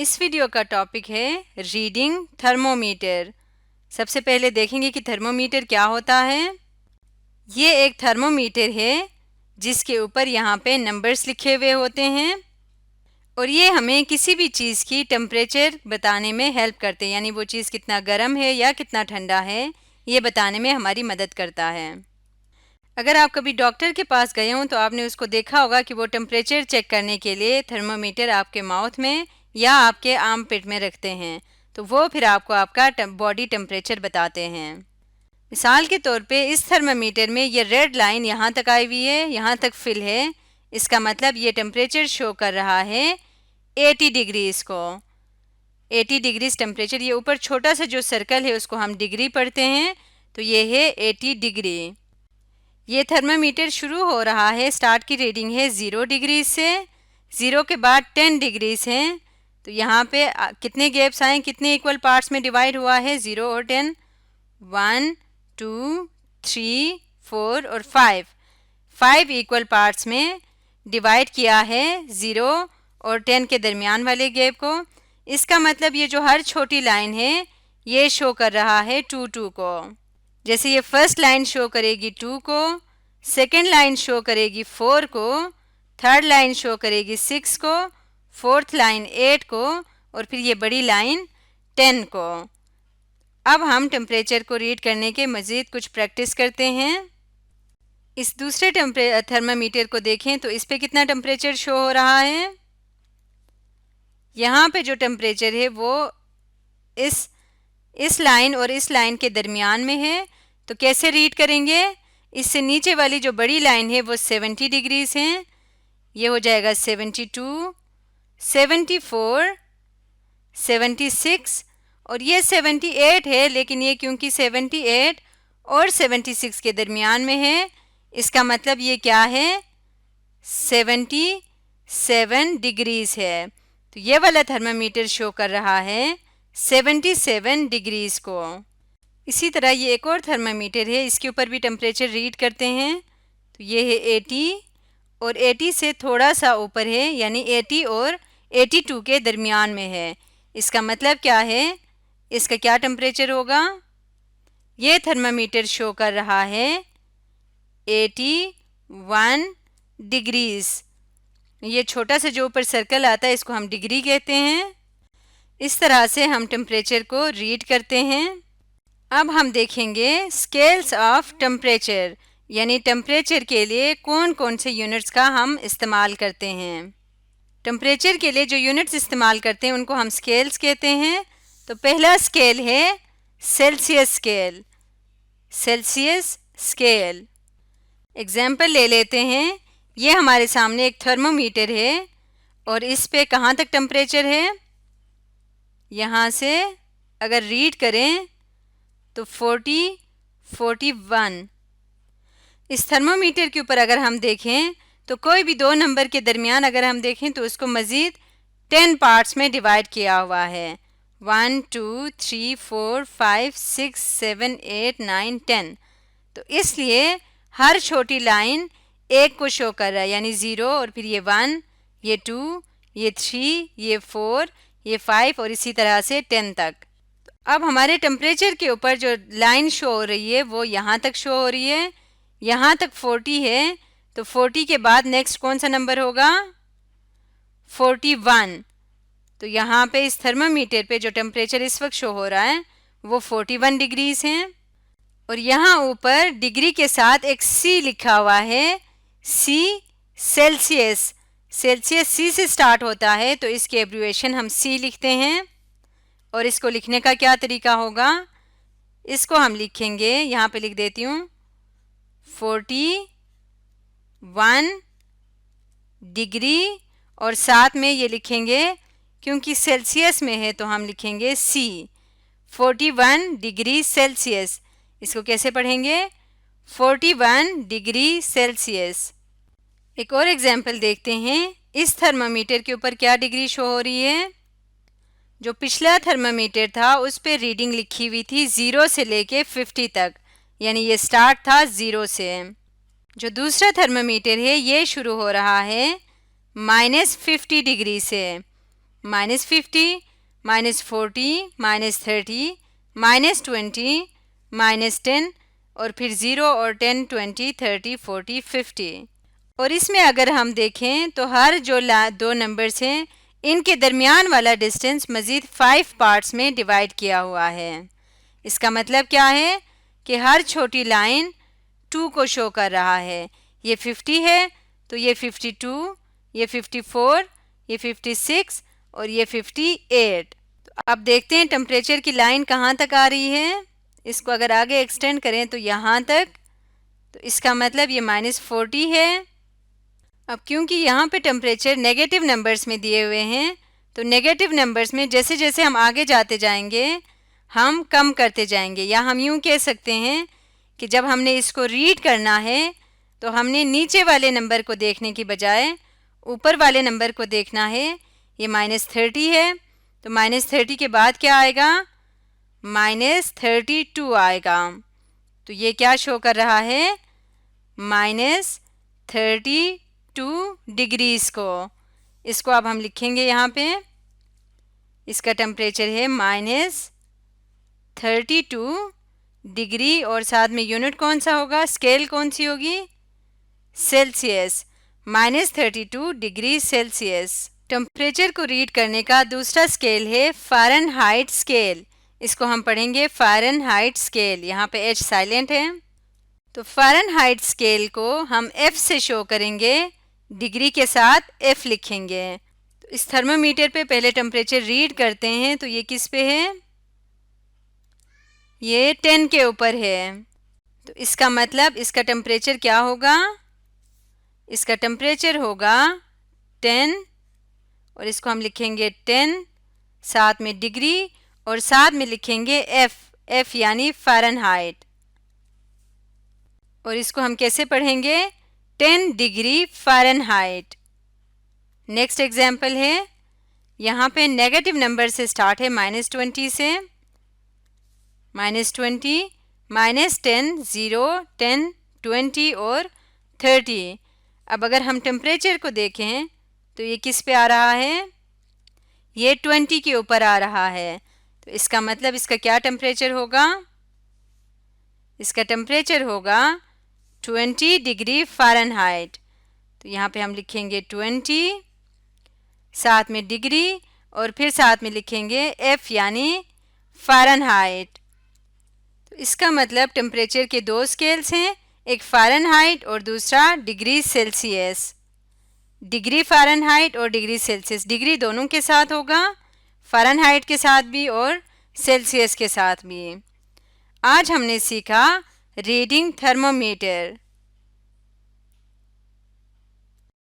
इस वीडियो का टॉपिक है रीडिंग थर्मोमीटर। सबसे पहले देखेंगे कि थर्मोमीटर क्या होता है। ये एक थर्मोमीटर है जिसके ऊपर यहाँ पे नंबर्स लिखे हुए होते हैं और ये हमें किसी भी चीज़ की टेम्परेचर बताने में हेल्प करते हैं, यानी वो चीज़ कितना गर्म है या कितना ठंडा है ये बताने में हमारी मदद करता है। अगर आप कभी डॉक्टर के पास गए हों तो आपने उसको देखा होगा कि वो टेम्परेचर चेक करने के लिए थर्मोमीटर आपके माउथ में या आपके आर्म पिट में रखते हैं, तो वो फिर आपको आपका बॉडी टेम्परेचर बताते हैं। मिसाल के तौर पे इस थर्मोमीटर में ये रेड लाइन यहाँ तक आई हुई है, यहाँ तक फिल है। इसका मतलब ये टेम्परेचर शो कर रहा है 80 डिग्रीज़ को। 80 डिग्रीज टेम्परेचर। ये ऊपर छोटा सा जो सर्कल है उसको हम डिग्री पढ़ते हैं, तो ये है 80 डिग्री। ये थर्मामीटर शुरू हो रहा है, स्टार्ट की रीडिंग है 0 डिग्री से। 0 के बाद 10 डिग्रीज हैं, तो यहाँ पे कितने गैप्स आए, कितने इक्वल पार्ट्स में डिवाइड हुआ है 0 और 10। 1 2 3 4 और 5 इक्वल पार्ट्स में डिवाइड किया है 0 और 10 के दरमियान वाले गैप को। इसका मतलब ये जो हर छोटी लाइन है ये शो कर रहा है 2 2 को। जैसे ये फर्स्ट लाइन शो करेगी 2 को, सेकेंड लाइन शो करेगी 4 को, थर्ड लाइन शो करेगी 6 को, फोर्थ लाइन 8 को और फिर ये बड़ी लाइन 10 को। अब हम टेम्परेचर को रीड करने के मज़ीद कुछ प्रैक्टिस करते हैं। इस दूसरे थर्मामीटर को देखें तो इस पे कितना टेम्परेचर शो हो रहा है। यहाँ पे जो टेम्परेचर है वो इस लाइन और इस लाइन के दरमियान में है। तो कैसे रीड करेंगे, इससे नीचे वाली जो बड़ी लाइन है वो 70 डिग्रीज है, ये हो जाएगा 72, 74, 76 और ये 78 है, लेकिन ये क्योंकि 78 और 76 के दरमियान में है, इसका मतलब ये क्या है 77 डिग्रीज है। तो ये वाला थर्मामीटर शो कर रहा है 77 डिग्रीज को। इसी तरह ये एक और थर्मामीटर है, इसके ऊपर भी टेम्परेचर रीड करते हैं। तो ये है 80 और 80 से थोड़ा सा ऊपर है, यानी 80 और 82 के दरमियान में है। इसका मतलब क्या है, इसका क्या टेम्परेचर होगा। ये थर्मामीटर शो कर रहा है 81 डिग्रीज। ये छोटा सा जो ऊपर सर्कल आता है इसको हम डिग्री कहते हैं। इस तरह से हम टेम्परेचर को रीड करते हैं। अब हम देखेंगे स्केल्स ऑफ टेम्परेचर, यानी टेम्परेचर के लिए कौन कौन से यूनिट्स का हम इस्तेमाल करते हैं। टेम्परेचर के लिए जो यूनिट्स इस्तेमाल करते हैं उनको हम स्केल्स कहते हैं। तो पहला स्केल है Celsius scale. Celsius scale example ले लेते हैं। ये हमारे सामने एक थर्मोमीटर है और इस पे कहाँ तक टेम्परेचर है, यहाँ से अगर रीड करें तो 41। इस थर्मोमीटर के ऊपर अगर हम देखें तो कोई भी दो नंबर के दरमियान अगर हम देखें तो उसको मज़ीद 10 पार्ट्स में डिवाइड किया हुआ है। 1 2 3 4 5 6 7 8 9 10। तो इसलिए हर छोटी लाइन एक को शो कर रहा है, यानी 0 और फिर ये 1, ये 2, ये 3, ये 4, ये 5 और इसी तरह से 10 तक। तो अब हमारे टेम्परेचर के ऊपर जो लाइन शो हो रही है वो यहाँ तक शो हो रही है, यहाँ तक 40 है। तो 40 के बाद नेक्स्ट कौन सा नंबर होगा, 41। तो यहाँ पे इस थर्मामीटर पे जो टेम्परेचर इस वक्त शो हो रहा है वो 41 डिग्रीज हैं। और यहाँ ऊपर डिग्री के साथ एक सी लिखा हुआ है, सी सेल्सियस। सेल्सियस सी से स्टार्ट होता है, तो इसकी एब्रिविएशन हम सी लिखते हैं। और इसको लिखने का क्या तरीका होगा, इसको हम लिखेंगे, यहाँ पे लिख देती हूँ 41 डिग्री और साथ में ये लिखेंगे, क्योंकि सेल्सियस में है तो हम लिखेंगे सी, 41 डिग्री सेल्सियस। इसको कैसे पढ़ेंगे, 41 डिग्री सेल्सियस। एक और एग्जाम्पल देखते हैं। इस थर्मामीटर के ऊपर क्या डिग्री शो हो रही है। जो पिछला थर्मामीटर था उस पे रीडिंग लिखी हुई थी 0 से लेके 50 तक, यानी ये स्टार्ट था 0 से। जो दूसरा थर्मामीटर है ये शुरू हो रहा है -50 डिग्री से। -50, -40, -30, -20, -10 और फिर 0 और 10, 20, 30, 40, 50। और इसमें अगर हम देखें तो हर जो दो नंबर्स हैं इनके दरमियान वाला डिस्टेंस मज़ीद 5 पार्ट्स में डिवाइड किया हुआ है। इसका मतलब क्या है कि हर छोटी लाइन 2 को शो कर रहा है। ये 50 है तो ये 52, ये 54, ये 56 और ये 58। तो अब देखते हैं टेम्परेचर की लाइन कहाँ तक आ रही है। इसको अगर आगे एक्सटेंड करें तो यहाँ तक, तो इसका मतलब ये -40 है। अब क्योंकि यहाँ पे टेम्परेचर नेगेटिव नंबर्स में दिए हुए हैं तो नेगेटिव नंबर्स में जैसे जैसे हम आगे जाते जाएंगे हम कम करते जाएंगे, या हम यूँ कह सकते हैं कि जब हमने इसको रीड करना है तो हमने नीचे वाले नंबर को देखने की बजाय ऊपर वाले नंबर को देखना है। ये -30 है तो -30 के बाद क्या आएगा, -32 आएगा। तो ये क्या शो कर रहा है, -32 डिग्रीज़ को। इसको अब हम लिखेंगे यहाँ पे। इसका टेम्परेचर है -32 डिग्री और साथ में यूनिट कौन सा होगा, स्केल कौन सी होगी, सेल्सियस। -32 degree Celsius. टेम्परेचर को रीड करने का दूसरा स्केल है फ़ारेनहाइट स्केल। इसको हम पढ़ेंगे फ़ारेनहाइट स्केल। यहाँ पे एच साइलेंट है। तो फ़ारेनहाइट स्केल को हम F से शो करेंगे, डिग्री के साथ F लिखेंगे। तो इस थर्मोमीटर पे पहले टेम्परेचर रीड करते हैं तो ये किस पे है, ये 10 के ऊपर है। तो इसका मतलब इसका टेम्परेचर क्या होगा, इसका टेम्परेचर होगा 10 और इसको हम लिखेंगे 10, साथ में डिग्री और साथ में लिखेंगे F यानी फ़ारेनहाइट। और इसको हम कैसे पढ़ेंगे, 10 डिग्री फ़ारेनहाइट। नेक्स्ट एग्जाम्पल है, यहाँ पे नेगेटिव नंबर से स्टार्ट है -20 से, -20, -10, 0, 10, 20 और 30। अब अगर हम टेम्परेचर को देखें तो ये किस पे आ रहा है, ये 20 के ऊपर आ रहा है। तो इसका मतलब इसका क्या टेम्परेचर होगा, इसका टेम्परेचर होगा 20 डिग्री फ़ारेनहाइट। तो यहाँ पे हम लिखेंगे 20, साथ में डिग्री और फिर साथ में लिखेंगे F यानी फ़ारेनहाइट। तो इसका मतलब टेम्परेचर के दो स्केल्स हैं, एक फ़ारेनहाइट और दूसरा डिग्री सेल्सियस। डिग्री फ़ारेनहाइट और डिग्री सेल्सियस, डिग्री दोनों के साथ होगा, फ़ारेनहाइट के साथ भी और सेल्सियस के साथ भी। आज हमने सीखा रीडिंग थर्मोमीटर।